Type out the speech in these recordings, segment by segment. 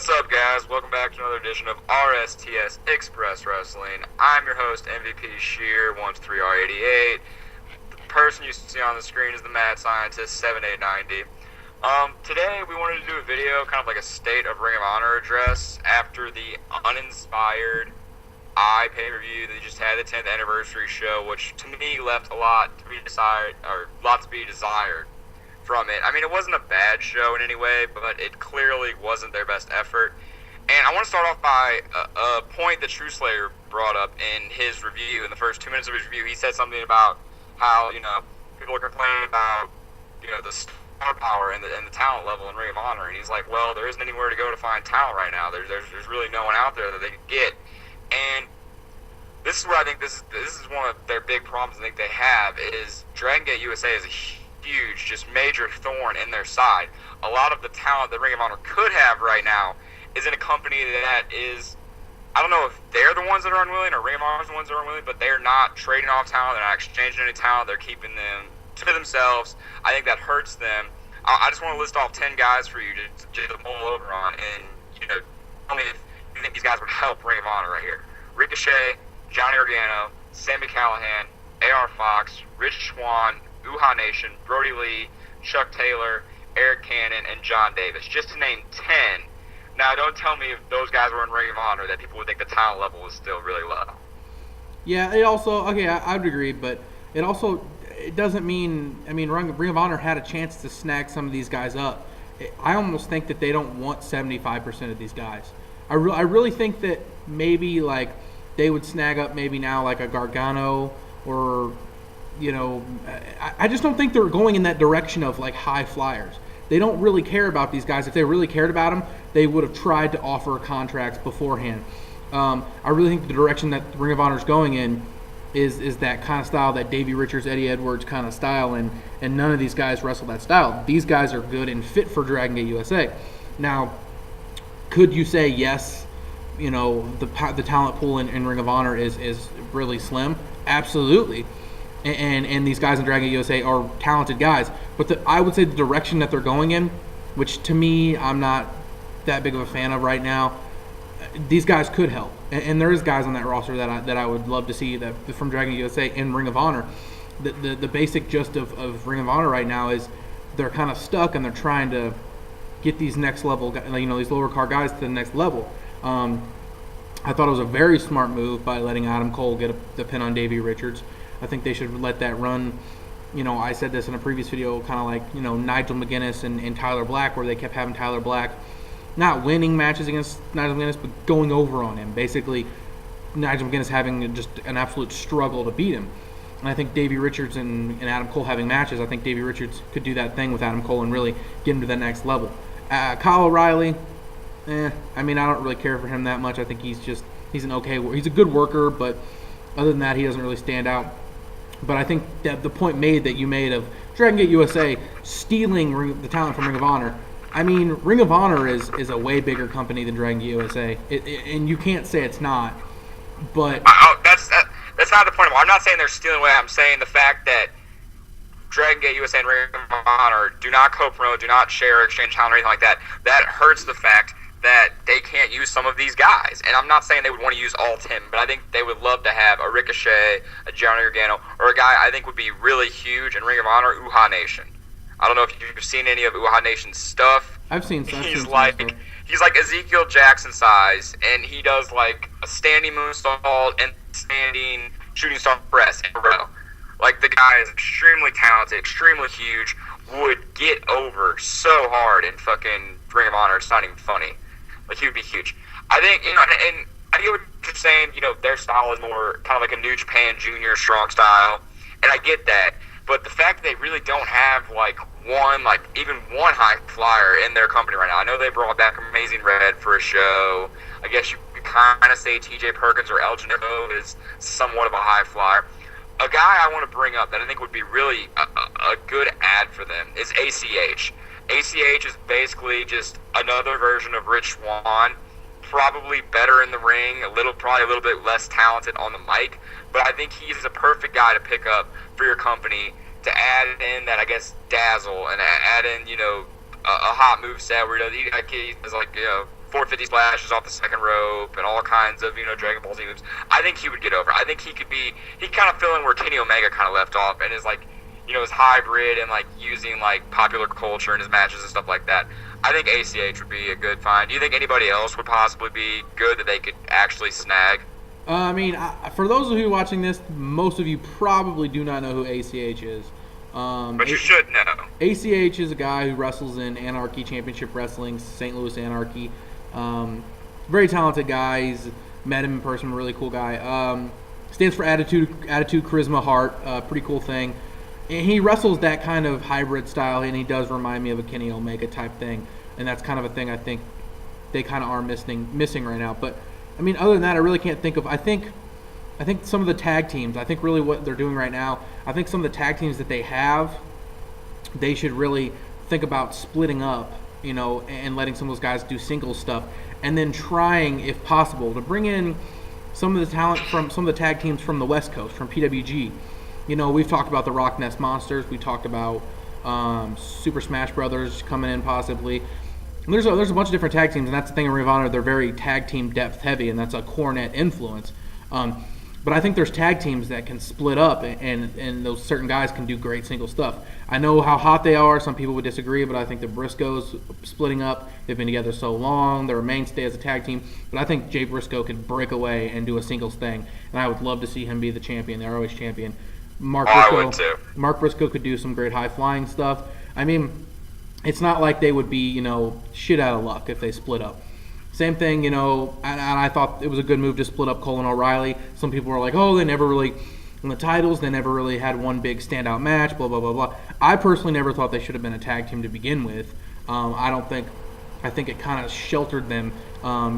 What's up, guys? Welcome back to another edition of RSTSExpressWrestling. I'm your host, MVP Sheer, 123R88. The person you see on the screen is the Mad Scientist, 7890. Today we wanted to do a video, kind of like a State of Ring of Honor address, after the uninspired pay-per-view they just had, the 10th anniversary show, which to me left a lot to be desired from it. I mean, it wasn't a bad show in any way, but it clearly wasn't their best effort. And I want to start off by a point that True Slayer brought up in his review. In the first 2 minutes of his review, he said something about how, people are complaining about, the star power and the talent level in Ring of Honor. And he's like, well, there isn't anywhere to go to find talent right now. There's really no one out there that they can get. And this is where I think this is one of their big problems I think they have, is Dragon Gate USA is a huge, just major thorn in their side. A lot of the talent that Ring of Honor could have right now is in a company that is, I don't know if they're the ones that are unwilling or Ring of Honor's the ones that are unwilling, but they're not trading off talent, they're not exchanging any talent, they're keeping them to themselves. I think that hurts them. I just want to list off 10 guys for you to mull over on, and, tell me if you think these guys would help Ring of Honor right here. Ricochet, Johnny Organo, Sami Callihan, AR Fox, Rich Swann, Uhaa Nation, Brody Lee, Chuck Taylor, Eric Cannon, and John Davis, just to name 10. Now, don't tell me if those guys were in Ring of Honor that people would think the talent level was still really low. Yeah, it also, okay, I would agree, but it doesn't mean, Ring of Honor had a chance to snag some of these guys up. I almost think that they don't want 75% of these guys. I really think that maybe, they would snag up maybe now, a Gargano or, I just don't think they're going in that direction of, high flyers. They don't really care about these guys. If they really cared about them, they would have tried to offer contracts beforehand. I really think the direction that Ring of Honor is going in is that kind of style, that Davey Richards, Eddie Edwards kind of style, and none of these guys wrestle that style. These guys are good and fit for Dragon Gate USA. Now, could you say yes, the talent pool in Ring of Honor is really slim? Absolutely. And these guys in Dragon Gate USA are talented guys. But I would say the direction that they're going in, which to me I'm not that big of a fan of right now, these guys could help. And there is guys on that roster that I would love to see that from Dragon Gate USA in Ring of Honor. The basic gist of Ring of Honor right now is they're kind of stuck and they're trying to get these next level, these lower card guys to the next level. I thought it was a very smart move by letting Adam Cole get the pin on Davey Richards. I think they should let that run. I said this in a previous video, kind of like, Nigel McGuinness and Tyler Black, where they kept having Tyler Black not winning matches against Nigel McGuinness, but going over on him. Basically, Nigel McGuinness having just an absolute struggle to beat him. And I think Davey Richards and Adam Cole having matches, I think Davey Richards could do that thing with Adam Cole and really get him to that next level. Kyle O'Reilly, I don't really care for him that much. I think he's a good worker, but other than that, he doesn't really stand out. But I think that the point that you made of Dragon Gate USA stealing the talent from Ring of Honor, Ring of Honor is a way bigger company than Dragon Gate USA, and you can't say it's not. But that's not the point. I'm not saying they're stealing away. I'm saying the fact that Dragon Gate USA and Ring of Honor do not co-promote, do not share, exchange talent, or anything like that. That hurts the fact that they can't use some of these guys. And I'm not saying they would want to use all 10, but I think they would love to have a Ricochet, a Johnny Organo, or a guy I think would be really huge in Ring of Honor, Uhaa Nation. I don't know if you've seen any of Uhaa Nation's stuff. I've seen stuff. He's like Ezekiel Jackson size, and he does a standing moonsault and standing shooting star press in a row. The guy is extremely talented, extremely huge, would get over so hard in fucking Ring of Honor. It's not even funny. He would be huge. I think, and I get what you're saying, their style is more kind of like a New Japan Junior strong style, and I get that. But the fact that they really don't have, even one high flyer in their company right now. I know they brought back Amazing Red for a show. I guess you could kind of say TJ Perkins or El Generico is somewhat of a high flyer. A guy I want to bring up that I think would be really a good ad for them is ACH. ACH is basically just another version of Rich Swann, probably better in the ring, probably a little bit less talented on the mic, but I think he's a perfect guy to pick up for your company to add in that, I guess, dazzle and add in, a hot move set where he does 450 splashes off the second rope and all kinds of, Dragon Ball Z moves. I think he would get over. I think he kind of fill in where Kenny Omega kind of left off and is like, his hybrid and like using like popular culture in his matches and stuff like that. I think ACH would be a good find. Do you think anybody else would possibly be good that they could actually snag? For those of you watching this, most of you probably do not know who ACH is. But you should know. ACH is a guy who wrestles in Anarchy Championship Wrestling, St. Louis Anarchy. Very talented guy. He's met him in person, a really cool guy. Stands for attitude, charisma, heart. Pretty cool thing. And he wrestles that kind of hybrid style, and he does remind me of a Kenny Omega type thing. And that's kind of a thing I think they kind of are missing right now. But other than that, I really can't think of. I think some of the tag teams. I think really what they're doing right now. I think some of the tag teams that they have, they should really think about splitting up, and letting some of those guys do singles stuff, and then trying, if possible, to bring in some of the talent from some of the tag teams from the West Coast, from PWG. We've talked about the Rock Nest Monsters. We talked about Super Smash Brothers coming in possibly. And there's a bunch of different tag teams, and that's the thing in Ring of Honor. They're very tag team depth heavy, and that's a Cornette influence. But I think there's tag teams that can split up, and those certain guys can do great single stuff. I know how hot they are. Some people would disagree, but I think the Briscoes splitting up. They've been together so long. They're a mainstay as a tag team. But I think Jay Briscoe could break away and do a singles thing, and I would love to see him be the champion, the ROH champion. Mark Briscoe could do some great high-flying stuff. It's not like they would be, shit out of luck if they split up. Same thing, and I thought it was a good move to split up Cole and O'Reilly. Some people were like, oh, they never really, in the titles, they never really had one big standout match, blah, blah, blah, blah. I personally never thought they should have been a tag team to begin with. I think it kind of sheltered them,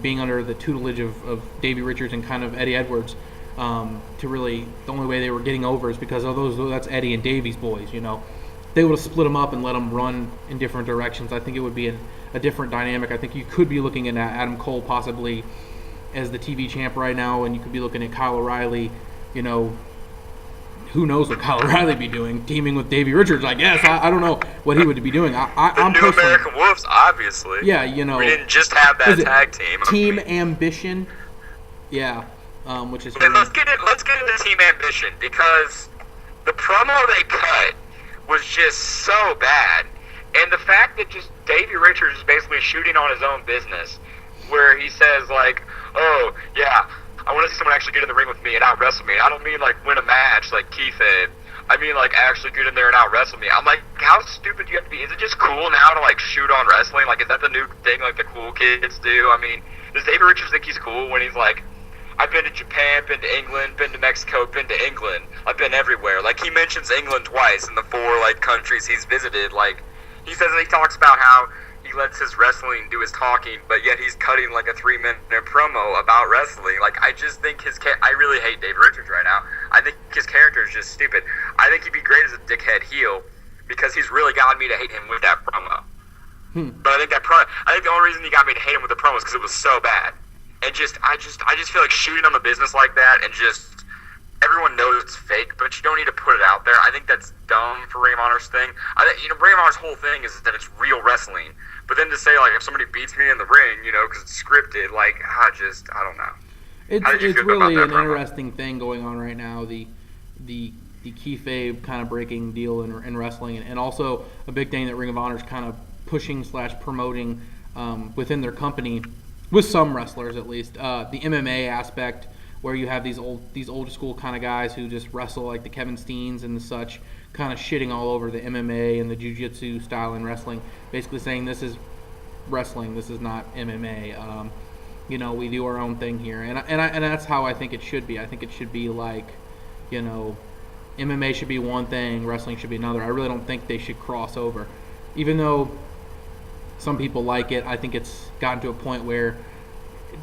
being under the tutelage of Davey Richards and kind of Eddie Edwards. To really, the only way they were getting over is because that's Eddie and Davey's boys, They would have split them up and let them run in different directions. I think it would be a different dynamic. I think you could be looking at Adam Cole possibly as the TV champ right now, and you could be looking at Kyle O'Reilly, who knows what Kyle O'Reilly be doing, teaming with Davey Richards, I guess. I don't know what he would be doing. I'm New American Wolves, obviously. Yeah, we didn't just have that tag team. Team Ambition. Yeah. Which is let's get into Team Ambition, because the promo they cut was just so bad, and the fact that just Davey Richards is basically shooting on his own business, where he says like, oh yeah, I want to see someone actually get in the ring with me and out wrestle me. I don't mean like win a match like kayfabe. I mean like actually get in there and out wrestle me. I'm like, how stupid do you have to be? Is it just cool now to like shoot on wrestling? Like, is that the new thing like the cool kids do? Does Davey Richards think he's cool when he's like, I've been to Japan, been to England, been to Mexico, been to England. I've been everywhere. Like, he mentions England twice in the 4, like, countries he's visited. Like, he talks about how he lets his wrestling do his talking, but yet he's cutting, like, a 3-minute promo about wrestling. Like, I just think I really hate David Richards right now. I think his character is just stupid. I think he'd be great as a dickhead heel, because he's really gotten me to hate him with that promo. But I think the only reason he got me to hate him with the promo is because it was so bad. And I just feel like shooting on the business like that, and just everyone knows it's fake, but you don't need to put it out there. I think that's dumb for Ring of Honor's thing. Ring of Honor's whole thing is that it's real wrestling. But then to say like if somebody beats me in the ring, because it's scripted, like I don't know. It's really an interesting thing going on right now. The kayfabe kind of breaking deal in wrestling, and also a big thing that Ring of Honor is kind of pushing / promoting within their company. With some wrestlers, at least, the MMA aspect, where you have these old school kind of guys who just wrestle like the Kevin Steens and such, kind of shitting all over the MMA and the jiu-jitsu style in wrestling, basically saying this is wrestling, this is not MMA. We do our own thing here, and that's how I think it should be. I think it should be like, MMA should be one thing, wrestling should be another. I really don't think they should cross over, even though some people like it. I think it's gotten to a point where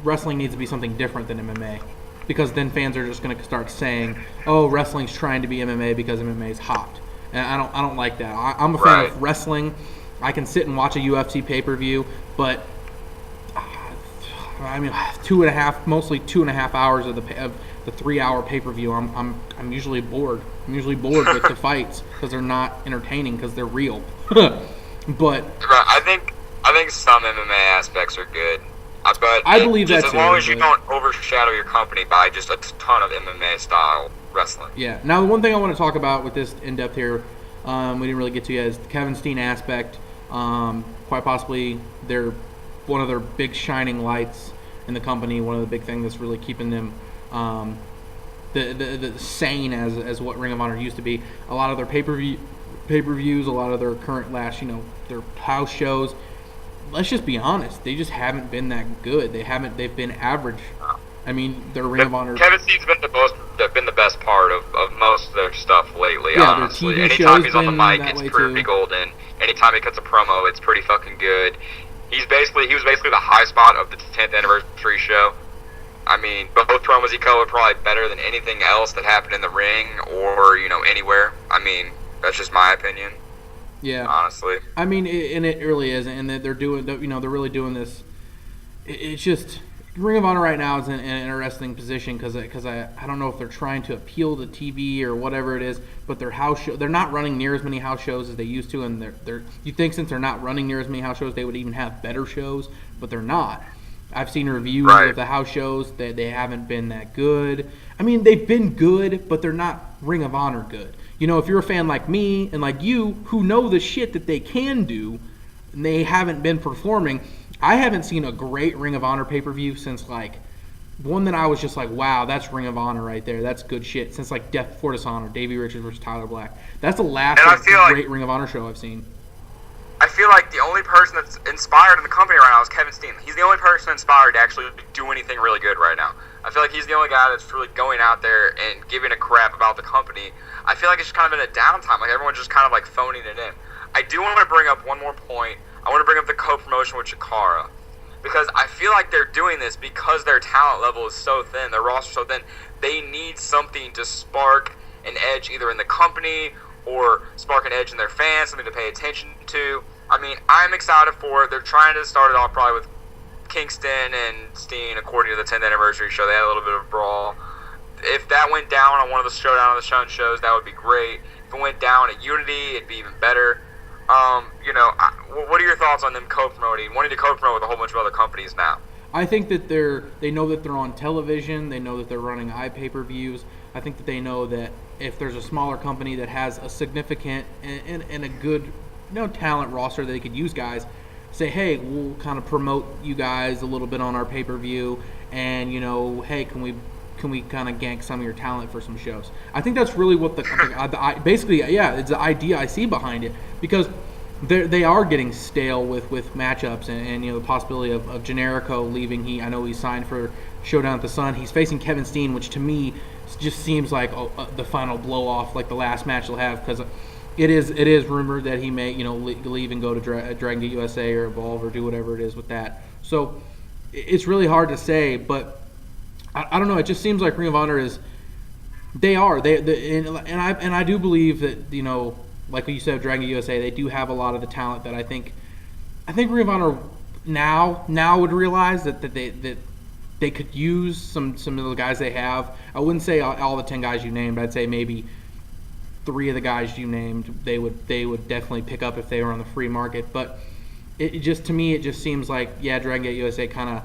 wrestling needs to be something different than MMA, because then fans are just going to start saying, "Oh, wrestling's trying to be MMA because MMA is hot," and I don't like that. I'm a fan of wrestling. I can sit and watch a UFC pay-per-view, but 2.5 hours of the 3-hour pay-per-view, I'm usually bored. I'm usually bored with the fights because they're not entertaining, because they're real. But I think some MMA aspects are good. But I believe just that as too, long as you but- don't overshadow your company by just a ton of MMA style wrestling. Yeah. Now, the one thing I want to talk about with this in depth here, we didn't really get to yet, is the Kevin Steen aspect. Quite possibly, they're one of their big shining lights in the company. One of the big things that's really keeping them the sane as what Ring of Honor used to be. A lot of their pay-per-views, a lot of their current their house shows. Let's just be honest, they just haven't been that good. They've been average. I mean, their Ring of Honor. Kevin Steen's been the best part of most of their stuff lately. Yeah, honestly, their TV anytime show's he's on the been mic, that it's way pretty too. golden. Anytime he cuts a promo, it's pretty fucking good. He was basically the high spot of the 10th anniversary show. I mean, both promos he cut were probably better than anything else that happened in the ring or anywhere. I mean, that's just my opinion. Yeah, honestly. I mean, it really is, and that they're doing, they're really doing this. It's just Ring of Honor right now is in an interesting position because I don't know if they're trying to appeal to TV or whatever it is, but their house show, they're not running near as many house shows as they used to, and you think since they're not running near as many house shows, they would even have better shows, but they're not. I've seen reviews of the house shows that they haven't been that good. I mean, they've been good, but they're not Ring of Honor good. If you're a fan like me and like you who know the shit that they can do, and they haven't been performing, I haven't seen a great Ring of Honor pay-per-view since like one that I was just like, wow, that's Ring of Honor right there. That's good shit. Since like Death Before Dishonor, Davey Richards versus Tyler Black. That's the last great Ring of Honor show I've seen. I feel like the only person that's inspired in the company right now is Kevin Steen. He's the only person inspired to actually do anything really good right now. I feel like he's the only guy that's really going out there and giving a crap about the company. I feel like it's just kind of been a downtime. Like everyone's just kind of like phoning it in. I do want to bring up one more point. I want to bring up the co-promotion with Chikara. Because I feel like they're doing this because their talent level is so thin, their roster so thin. They need something to spark an edge either in the company or spark an edge in their fans, something to pay attention to. I mean, I'm excited for it. They're trying to start it off probably with Kingston and Steen, according to the 10th anniversary show. They had a little bit of a brawl. If that went down on one of the Showdown on the Sun shows, that would be great. If it went down at Unity, it'd be even better. What are your thoughts on them co-promoting, wanting to co-promote with a whole bunch of other companies now? I think that they know that they're on television. They know that they're running pay-per-views. I think that they know that if there's a smaller company that has a significant and a good talent roster that they could use guys, say, hey, we'll kind of promote you guys a little bit on our pay-per-view, and hey, can we kind of gank some of your talent for some shows? I think that's really what basically, it's the idea I see behind it, because they are getting stale with matchups and the possibility of Generico leaving. I know he signed for Showdown at the Sun. He's facing Kevin Steen, which to me just seems like the final blow off, like the last match they'll have, because it is rumored that he may leave and go to Dragon Gate USA or Evolve or do whatever it is with that. So it's really hard to say, but I don't know. It just seems like Ring of Honor is. And I do believe that like you said, Dragon Gate USA, they do have a lot of the talent that I think Ring of Honor now would realize that they could use some of the guys they have. I wouldn't say all the 10 guys you named. I'd say maybe 3 of the guys you named they would definitely pick up if they were on the free market. But it just seems like Dragon Gate USA kind of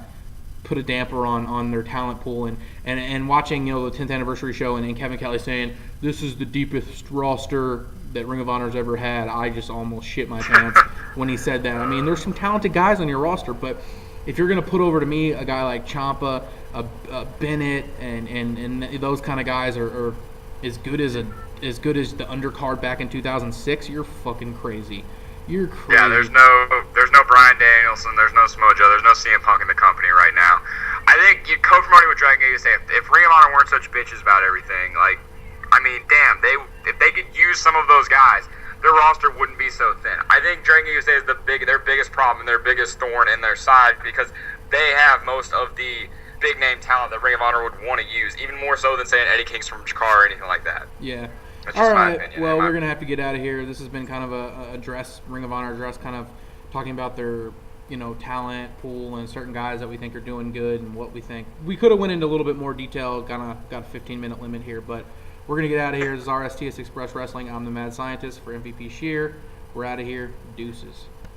put a damper on their talent pool, and watching the 10th anniversary show and Kevin Kelly saying this is the deepest roster that Ring of Honor's ever had. I just almost shit my pants when he said that. I mean, there's some talented guys on your roster, but if you're going to put over to me a guy like Ciampa, a Bennett, and those kind of guys are as good as the undercard back in 2006, you're fucking crazy. You're crazy. Yeah, there's no Bryan Danielson, there's no Samoa Joe, there's no CM Punk in the company right now. I think you co-promoting with Dragon Gate USA, if Ring of Honor weren't such bitches about everything, damn, if they could use some of those guys, their roster wouldn't be so thin. I think Dragon Gate USA is their biggest problem and their biggest thorn in their side, because they have most of the big name talent that Ring of Honor would want to use, even more so than saying Eddie Kingston from Chikara or anything like that. Yeah. That's just all right. my opinion. Well, we're gonna have to get out of here. This has been kind of a Ring of Honor address, kind of talking about their talent pool and certain guys that we think are doing good and what we think. We could have went into a little bit more detail. Got a 15-minute limit here, but we're gonna get out of here. This is RSTS Express Wrestling. I'm the Mad Scientist for MVP Shear. We're out of here. Deuces.